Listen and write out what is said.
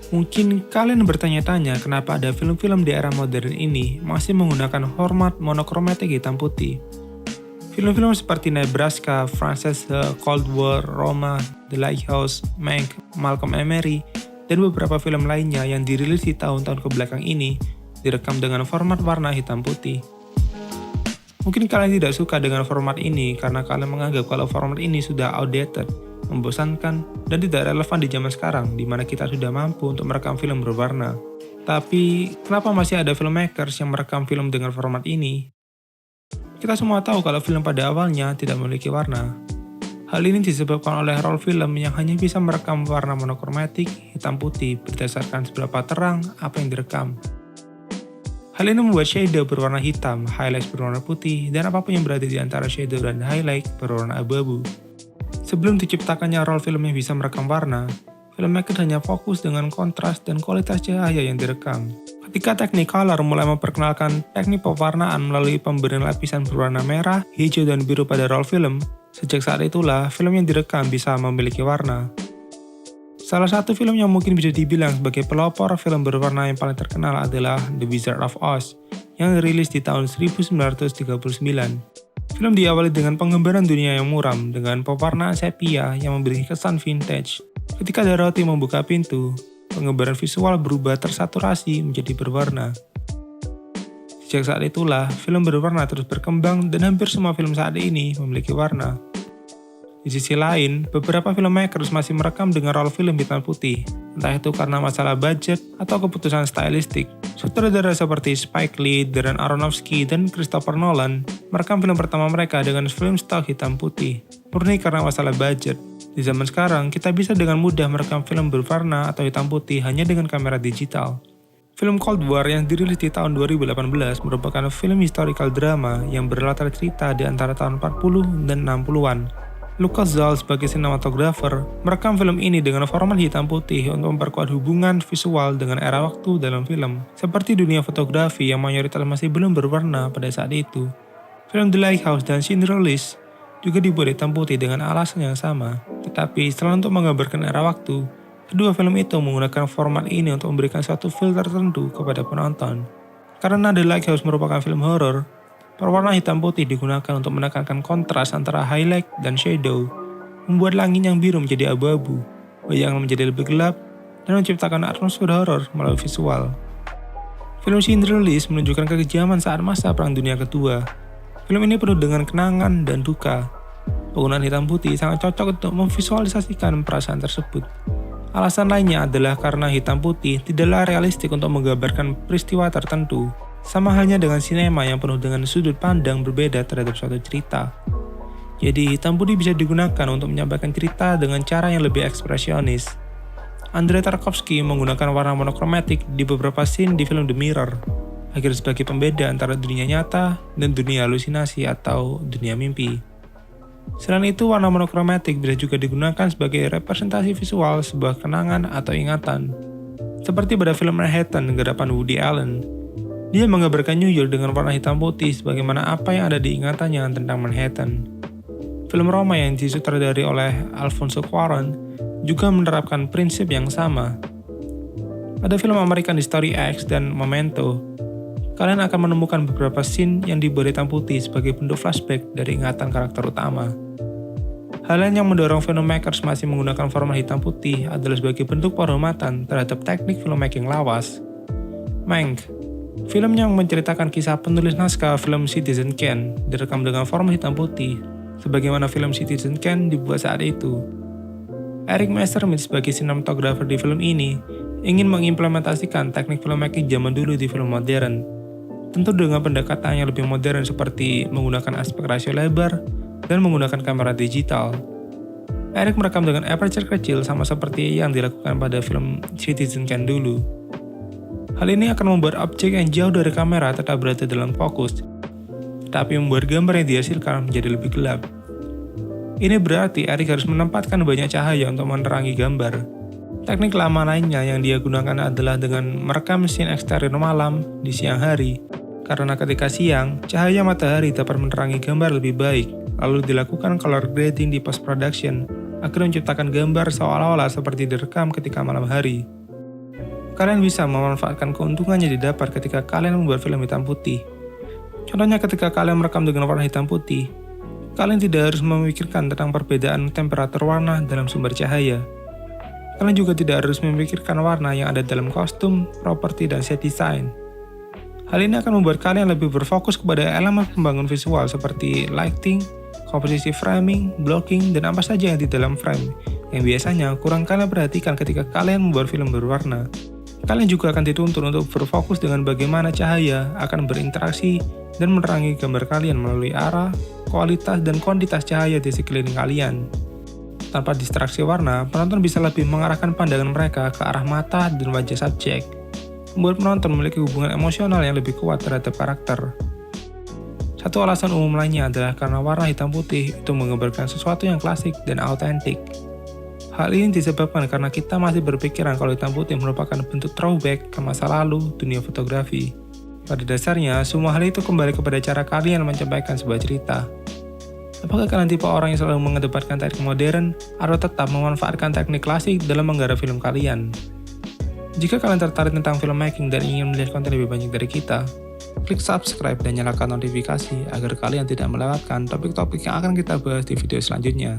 Mungkin kalian bertanya-tanya kenapa ada film-film di era modern ini masih menggunakan format monokromatik hitam putih. Film-film seperti Nebraska, Frances Ha, Cold War, Roma, The Lighthouse, Mank, Malcolm and Mary, dan beberapa film lainnya yang dirilis di tahun-tahun kebelakang ini direkam dengan format warna hitam putih. Mungkin kalian tidak suka dengan format ini karena kalian menganggap kalau format ini sudah outdated, membosankan, dan tidak relevan di zaman sekarang di mana kita sudah mampu untuk merekam film berwarna. Tapi, kenapa masih ada filmmakers yang merekam film dengan format ini? Kita semua tahu kalau film pada awalnya tidak memiliki warna. Hal ini disebabkan oleh roll film yang hanya bisa merekam warna monokromatik hitam putih berdasarkan seberapa terang apa yang direkam. Hal ini membuat shadow berwarna hitam, highlights berwarna putih, dan apapun yang berada di antara shadow dan highlight berwarna abu-abu. Sebelum diciptakannya roll film yang bisa merekam warna, filmmaker hanya fokus dengan kontras dan kualitas cahaya yang direkam. Ketika Technicolor mulai memperkenalkan teknik pewarnaan melalui pemberian lapisan berwarna merah, hijau, dan biru pada roll film, sejak saat itulah film yang direkam bisa memiliki warna. Salah satu film yang mungkin bisa dibilang sebagai pelopor film berwarna yang paling terkenal adalah The Wizard of Oz, yang dirilis di tahun 1939. Film diawali dengan penggambaran dunia yang muram dengan pewarnaan sepia yang memberi kesan vintage. Ketika Dorothy membuka pintu, penggambaran visual berubah tersaturasi menjadi berwarna. Sejak saat itulah, film berwarna terus berkembang dan hampir semua film saat ini memiliki warna. Di sisi lain, beberapa filmmakers masih merekam dengan roll film hitam putih, entah itu karena masalah budget atau keputusan stylistik. Sutradara seperti Spike Lee, Darren Aronofsky, dan Christopher Nolan merekam film pertama mereka dengan film stock hitam putih, murni karena masalah budget. Di zaman sekarang, kita bisa dengan mudah merekam film berwarna atau hitam putih hanya dengan kamera digital. Film Cold War yang dirilis di tahun 2018 merupakan film historical drama yang berlatar cerita di antara tahun 40 dan 60-an. Lucas Zal sebagai sinematografer merekam film ini dengan format hitam putih untuk memperkuat hubungan visual dengan era waktu dalam film, seperti dunia fotografi yang mayoritas masih belum berwarna pada saat itu. Film The Lighthouse dan Schindler's List juga dibuat hitam putih dengan alasan yang sama, tetapi setelah untuk menggambarkan era waktu, kedua film itu menggunakan format ini untuk memberikan suatu feel tertentu kepada penonton. Karena The Lighthouse merupakan film horor, perwarna hitam putih digunakan untuk menekankan kontras antara highlight dan shadow, membuat langit yang biru menjadi abu-abu, bayangan menjadi lebih gelap, dan menciptakan atmosfer horor melalui visual. Film Schindler's List menunjukkan kekejaman saat masa Perang Dunia Kedua. Film ini penuh dengan kenangan dan duka. Penggunaan hitam putih sangat cocok untuk memvisualisasikan perasaan tersebut. Alasan lainnya adalah karena hitam putih tidaklah realistik untuk menggambarkan peristiwa tertentu. Sama halnya dengan sinema yang penuh dengan sudut pandang berbeda terhadap suatu cerita. Jadi hitam putih bisa digunakan untuk menyampaikan cerita dengan cara yang lebih ekspresionis. Andrei Tarkovsky menggunakan warna monokromatik di beberapa scene di film The Mirror, agar sebagai pembeda antara dunia nyata dan dunia halusinasi atau dunia mimpi. Selain itu, warna monokromatik bisa juga digunakan sebagai representasi visual sebuah kenangan atau ingatan. Seperti pada film Manhattan garapan Woody Allen. Dia menggambarkan New York dengan warna hitam putih sebagaimana apa yang ada di ingatannya tentang Manhattan. Film Roma yang disutradari oleh Alfonso Cuarón juga menerapkan prinsip yang sama. Pada film American History X dan Memento, kalian akan menemukan beberapa scene yang dibuat hitam putih sebagai bentuk flashback dari ingatan karakter utama. Hal lain yang mendorong filmmakers masih menggunakan format hitam putih adalah sebagai bentuk penghormatan terhadap teknik filmmaking lawas. Mank, film yang menceritakan kisah penulis naskah film Citizen Kane direkam dengan format hitam putih, sebagaimana film Citizen Kane dibuat saat itu. Eric Messerschmidt sebagai sinematografer di film ini ingin mengimplementasikan teknik filmmaking zaman dulu di film modern, tentu dengan pendekatan yang lebih modern seperti menggunakan aspek rasio lebar dan menggunakan kamera digital. Eric merekam dengan aperture kecil sama seperti yang dilakukan pada film Citizen Kane dulu. Hal ini akan membuat objek yang jauh dari kamera tetap berada dalam fokus, tetapi membuat gambar yang dihasilkan menjadi lebih gelap. Ini berarti Eric harus menempatkan banyak cahaya untuk menerangi gambar. Teknik lama lainnya yang dia gunakan adalah dengan merekam scene eksterior malam di siang hari, karena ketika siang, cahaya matahari dapat menerangi gambar lebih baik, lalu dilakukan color grading di post-production agar menciptakan gambar seolah-olah seperti direkam ketika malam hari. kalian bisa memanfaatkan keuntungan yang didapat ketika kalian membuat film hitam putih. Contohnya ketika kalian merekam dengan warna hitam putih, kalian tidak harus memikirkan tentang perbedaan temperatur warna dalam sumber cahaya. Kalian juga tidak harus memikirkan warna yang ada dalam kostum, properti, dan set design. Hal ini akan membuat kalian lebih berfokus kepada elemen pembangun visual seperti lighting, komposisi framing, blocking, dan apa saja yang di dalam frame, yang biasanya kurang kalian perhatikan ketika kalian membuat film berwarna. Kalian juga akan dituntut untuk berfokus dengan bagaimana cahaya akan berinteraksi dan menerangi gambar kalian melalui arah, kualitas, dan kuantitas cahaya di sekeliling kalian. Tanpa distraksi warna, penonton bisa lebih mengarahkan pandangan mereka ke arah mata dan wajah subjek, membuat penonton memiliki hubungan emosional yang lebih kuat terhadap karakter. Satu alasan umum lainnya adalah karena warna hitam putih itu menggambarkan sesuatu yang klasik dan autentik. Hal ini disebabkan karena kita masih berpikiran kalau hitam putih merupakan bentuk throwback ke masa lalu dunia fotografi. Pada dasarnya, semua hal itu kembali kepada cara kalian menyampaikan sebuah cerita. Apakah kalian tipe orang yang selalu mengedepankan teknik modern atau tetap memanfaatkan teknik klasik dalam menggarap film kalian? Jika kalian tertarik tentang filmmaking dan ingin melihat konten lebih banyak dari kita, klik subscribe dan nyalakan notifikasi agar kalian tidak melewatkan topik-topik yang akan kita bahas di video selanjutnya.